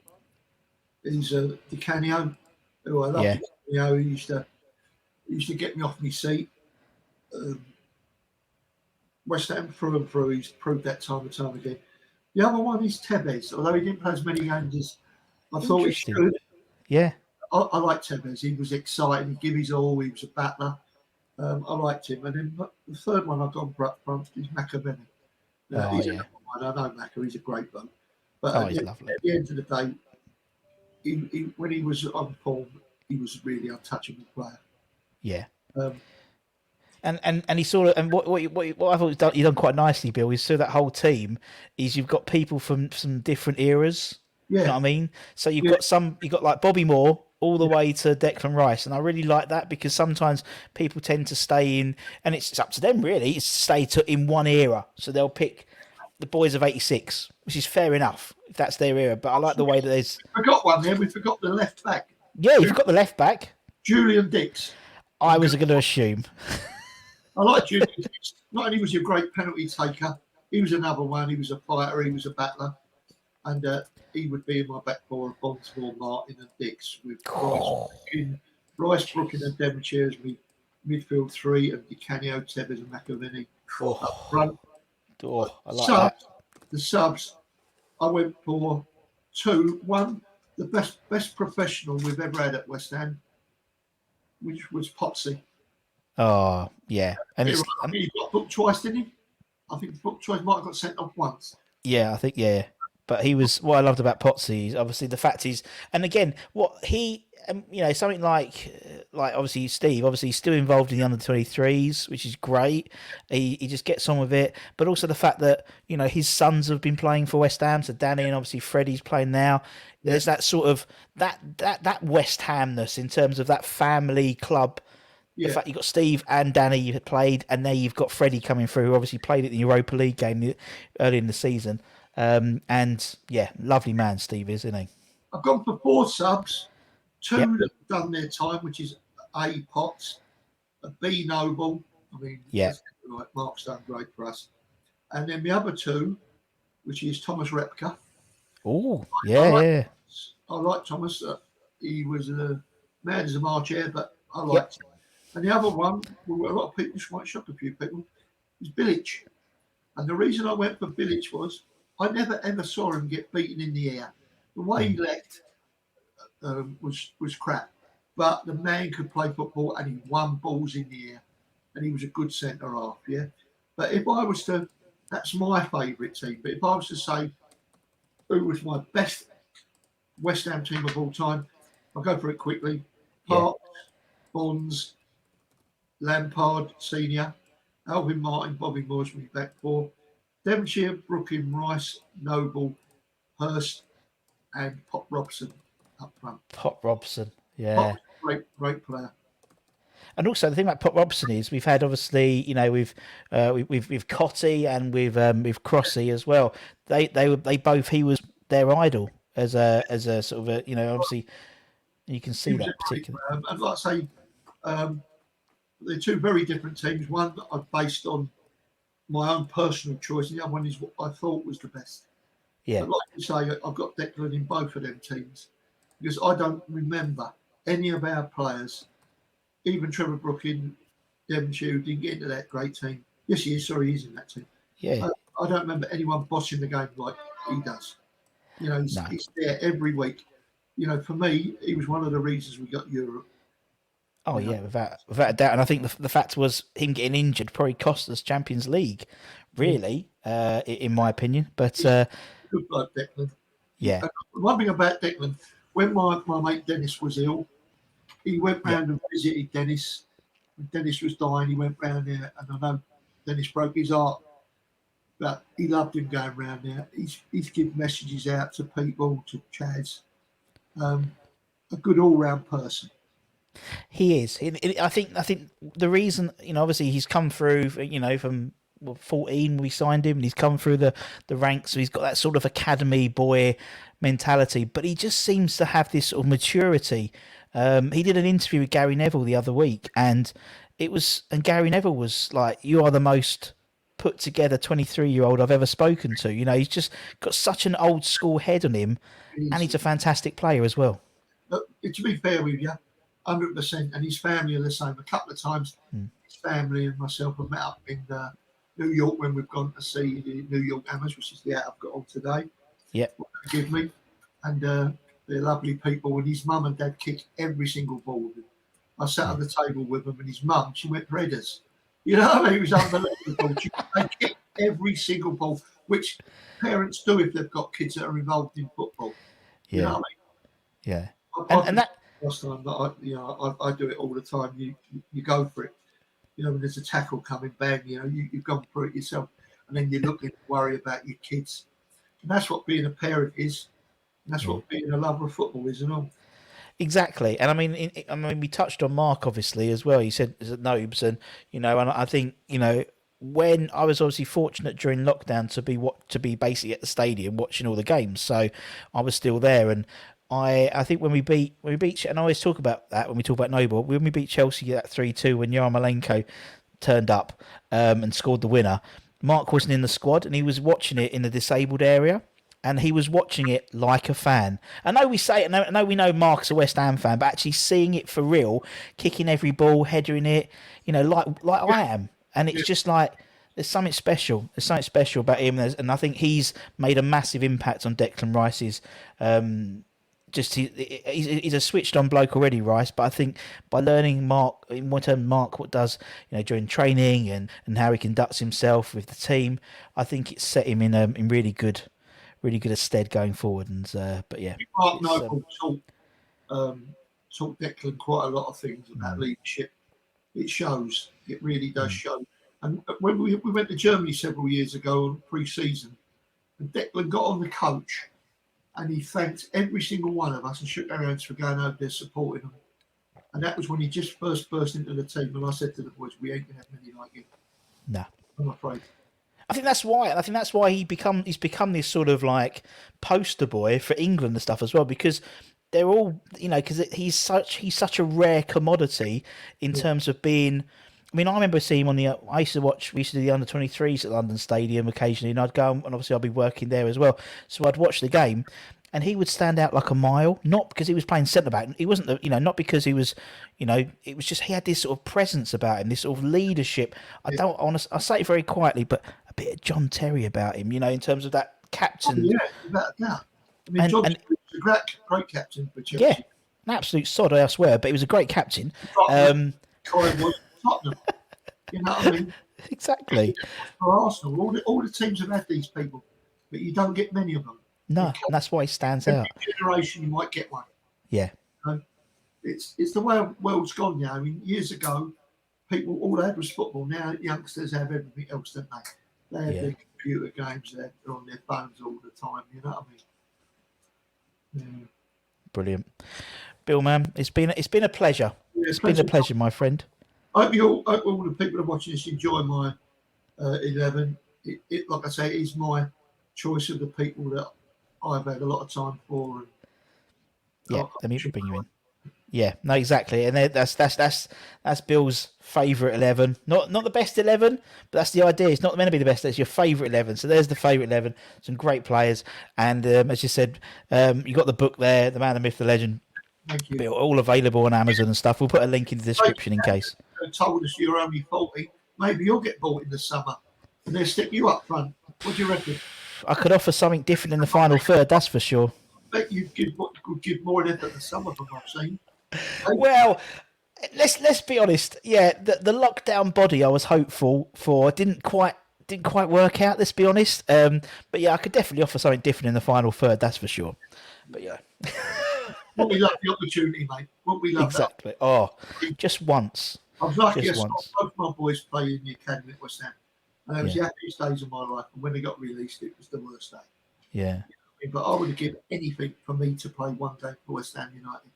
is Di Canio, who I love. Yeah. He used to get me off my seat. West Ham through and through. He's proved that time and time again. The other one is Tevez, although he didn't play as many games as I thought he Interesting. should. Yeah, I like Tevez. He was exciting. He'd give his all. He was a battler. I liked him. And then the third one I've gone for up front is Macaveni. He's another one. I know Macca. He's a great bloke. But he's lovely. At the end of the day, when he was on form, he was a really untouchable player. Yeah. Um, And he sort of, and what I thought you've done quite nicely, Bill, is so that whole team is you've got people from some different eras. Yeah. You know what I mean? So you've got like Bobby Moore all the way to Declan Rice, and I really like that because sometimes people tend to stay in, and it's up to them really. It's to stay in one era, so they'll pick the boys of '86, which is fair enough if that's their era. But I like the way that there's. We forgot one there. We forgot the left back. Yeah, you've got the left back. Julian Dix. I was going to assume. I like Julian Dix. Not only was he a great penalty taker, he was another one. He was a fighter. He was a battler, and he would be in my back four of Bondsmore, Martin, and Dix with Rice, Brooking, and Devonshire as me midfield three, and Di Canio, Tevez, and Macaveni up front. I like that. The subs, I went for two. One, the best professional we've ever had at West Ham, which was Potsy. Oh, yeah. And I it's, think he got booked twice, didn't he? I think booked twice, might have got sent off once. yeah, I think, yeah. But he was, what I loved about Potsy is obviously the fact is, and again, what he, something like obviously Steve, obviously he's still involved in the under-23s, which is great. He just gets on with it. But also the fact that, his sons have been playing for West Ham, so Danny and obviously Freddie's playing now. There's that sort of, that West Hamness in terms of that family club. The fact you've got Steve and Danny played, and now you've got Freddie coming through, who obviously played at the Europa League game early in the season. And yeah, lovely man, Steve is, isn't he? I've gone for 4 subs, 2 Yep. that have done their time, which is A, Potts, a B, Noble. I mean, Yeah. right, Mark's done great for us. And then the other 2, which is Thomas Repka. Oh, yeah. I like Thomas. He was mad as a March hare, but I Yep. liked him. And the other one, well, a lot of people, this might shock a few people, is Bilic. And the reason I went for Bilic was I never ever saw him get beaten in the air. The way he left was crap. But the man could play football and he won balls in the air. And he was a good centre half, yeah. But if I was to, that's my favourite team. But if I was to say who was my best West Ham team of all time, I'll go for it quickly. Parks, Bonds, Lampard, Senior, Alvin Martin, Bobby Moores will be back 4. Devonshire, Brooklyn, Rice, Noble, Hurst, and Pop Robson up front. Pop Robson, yeah. Pop, great player. And also the thing about Pop Robson is we've had obviously we've Cotty and with Crossy as well. They both, he was their idol as a sort of a obviously you can see that particularly. I'd like to say they're 2 very different teams. One I've based on my own personal choice, and the other one is what I thought was the best. Yeah. I'd like to say I've got Declan in both of them teams because I don't remember any of our players, even Trevor Brooking, Devonshire, who didn't get into that great team. Yes, he is. Sorry, he's in that team. Yeah. I don't remember anyone bossing the game like he does. He's there every week. For me, he was one of the reasons we got Europe. Oh yeah, without a doubt. And I think the fact was him getting injured probably cost us Champions League, really, in my opinion. But good bloke, Declan. Yeah. One thing about Declan, when my mate Dennis was ill, he went round and visited Dennis. When Dennis was dying, he went round there, and I know Dennis broke his heart, but he loved him going round there. He's given messages out to people, to Chaz. A good all-round person. He is. I think the reason, obviously he's come through, from 14 we signed him, and he's come through the ranks, so he's got that sort of academy boy mentality, but he just seems to have this sort of maturity. He did an interview with Gary Neville the other week, and Gary Neville was like, "You are the most put together 23-year-old I've ever spoken to." He's just got such an old school head on him, and he's a fantastic player as well. But to be fair with you, 100%, and his family are the same. A couple of times, his family and myself have met up in New York when we've gone to see the New York Hammers, which is the hat I've got on today. Yep. Forgive me. And they're lovely people. And his mum and dad kicked every single ball with him. I sat on the table with him, and his mum, she went for headers. You know what I mean? It was unbelievable. They kicked every single ball, which parents do if they've got kids that are involved in football. Yeah. You know what I mean? Yeah. And that. Last time, I do it all the time. You go for it. When there's a tackle coming, bang. You've gone for it yourself, and then you're looking to worry about your kids. And that's what being a parent is. And that's what being a lover of football is, and all. Exactly, and I mean, we touched on Mark obviously as well. He said Nobes, and and I think when I was obviously fortunate during lockdown to be basically at the stadium watching all the games, so I was still there, and I think when we beat, and I always talk about that when we talk about Noble, when we beat Chelsea at 3-2 when Yarmolenko turned up and scored the winner, Mark wasn't in the squad and he was watching it in the disabled area, and he was watching it like a fan. I know we say it, I know we know Mark's a West Ham fan, but actually seeing it for real, kicking every ball, headering it, like I am, and it's just like there's something special. There's something special about him, and I think he's made a massive impact on Declan Rice's just he's a switched on bloke already, Rice. But I think by learning Mark what does during training and how he conducts himself with the team, I think it's set him in really good stead going forward. And but yeah, Mark Noble taught Declan quite a lot of things about leadership. It shows. It really does show. And when we went to Germany several years ago on pre-season, and Declan got on the coach, and he thanked every single one of us and shook our hands for going over there supporting them. And that was when he just first burst into the team. And I said to the boys, "We ain't gonna have many like you." No, I'm afraid. I think that's why he's become this sort of like poster boy for England and stuff as well, because they're all because he's such a rare commodity in terms of being. I mean, I remember seeing him we used to do the under-23s at London Stadium occasionally, and I'd go, and obviously I'd be working there as well, so I'd watch the game, and he would stand out like a mile, not because he was playing centre-back, he wasn't, not because he was, it was just he had this sort of presence about him, this sort of leadership. I say it very quietly, but a bit of John Terry about him, in terms of that captain. Oh, yeah, without a doubt. I mean, John was a great captain for Chelsea. Yeah, an absolute sod, I swear, but he was a great captain. Tottenham. You know what I mean? Exactly. For Arsenal, all the teams have had these people, but you don't get many of them. No, and that's why he stands out. Every generation, you might get one. Yeah. It's the way the world's gone now. I mean, years ago, people all they had was football. Now youngsters have everything else, don't they? They have their computer games. They're on their phones all the time. You know what I mean? Yeah. Brilliant, Bill, man. It's been a pleasure. Yeah, it's been a pleasure, my friend. I hope all the people that are watching this enjoy my 11. It like I say, it is my choice of the people that I've had a lot of time for. And yeah, let me bring you in. Yeah, no, exactly, and that's Bill's favourite 11. Not the best 11, but that's the idea. It's not meant to be the best. It's your favourite 11. So there's the favourite 11. Some great players, and as you said, you got the book there, The Man, the Myth, the Legend. Thank you. Bill, all available on Amazon and stuff. We'll put a link in the description in case. Told us you're only 40. Maybe you'll get bought in the summer, and they'll stick you up front. What do you reckon? I could offer something different in the final third. That's for sure. I bet you could give more than that the summer from what I've seen. Well, let's be honest. Yeah, the lockdown body I was hopeful for didn't quite work out. Let's be honest. But yeah, I could definitely offer something different in the final third. That's for sure. But yeah. Won't we love the opportunity, mate? Won't we love exactly. That? Oh, just once. I was lucky. Both my boys play in the academy at West Ham, and it was the happiest days of my life. And when they got released, it was the worst day. Yeah. You know what I mean? But I would have given anything for me to play one game for West Ham United.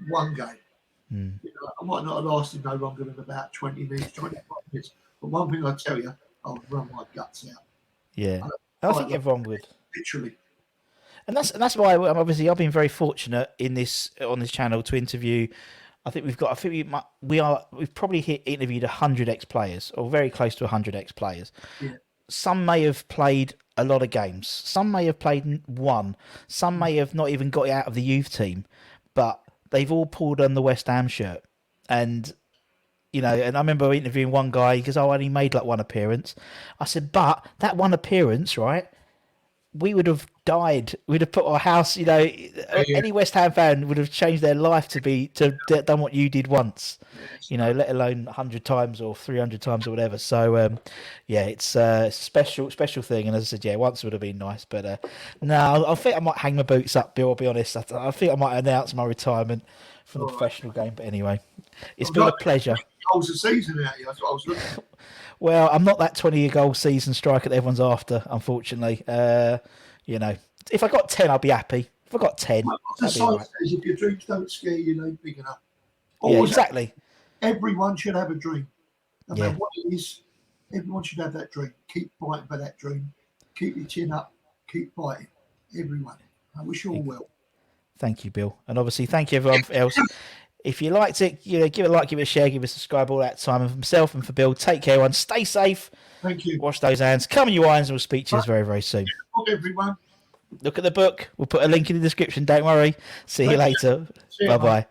One game. You know, I might not have lasted no longer than about 20 minutes, 25 minutes. But one thing I tell you, I would run my guts out. Yeah. I think everyone would. Literally. And that's why obviously I've been very fortunate on this channel to interview. I think we've probably interviewed 100 ex-players, or very close to 100 ex-players. Yeah. Some may have played a lot of games. Some may have played one. Some may have not even got out of the youth team, but they've all pulled on the West Ham shirt. And and I remember interviewing one guy. He goes, "Oh, I only made like one appearance." I said, "But that one appearance, right? We would have died. We'd have put our house. Any West Ham fan would have changed their life to done what you did once. Let alone 100 times or 300 times or whatever. So, it's a special thing. And as I said, once would have been nice, but no, I think I might hang my boots up, Bill. I'll be honest. I think I might announce my retirement from the professional game. But anyway, it's been a pleasure. Goals a season out here. That's what I was looking at. Well, I'm not that 20-year-goal season striker that everyone's after, unfortunately. If I got 10, I'd be happy. If I got 10, that'd be all right. If your dreams don't scare you, they big enough. Yeah, exactly. Everyone should have a dream. No matter what it is, everyone should have that dream. Keep fighting for that dream. Keep your chin up. Keep fighting. Everyone. I wish you all well. Thank you, Bill. And obviously, thank you everyone else. If you liked it, give it a like, give it a share, give it a subscribe all that time. And for myself and for Bill, take care, everyone. Stay safe. Thank you. Wash those hands. Come in your irons, and we'll speak to you very, very soon. Everyone. Look at the book. We'll put a link in the description. Don't worry. See you later. Bye-bye.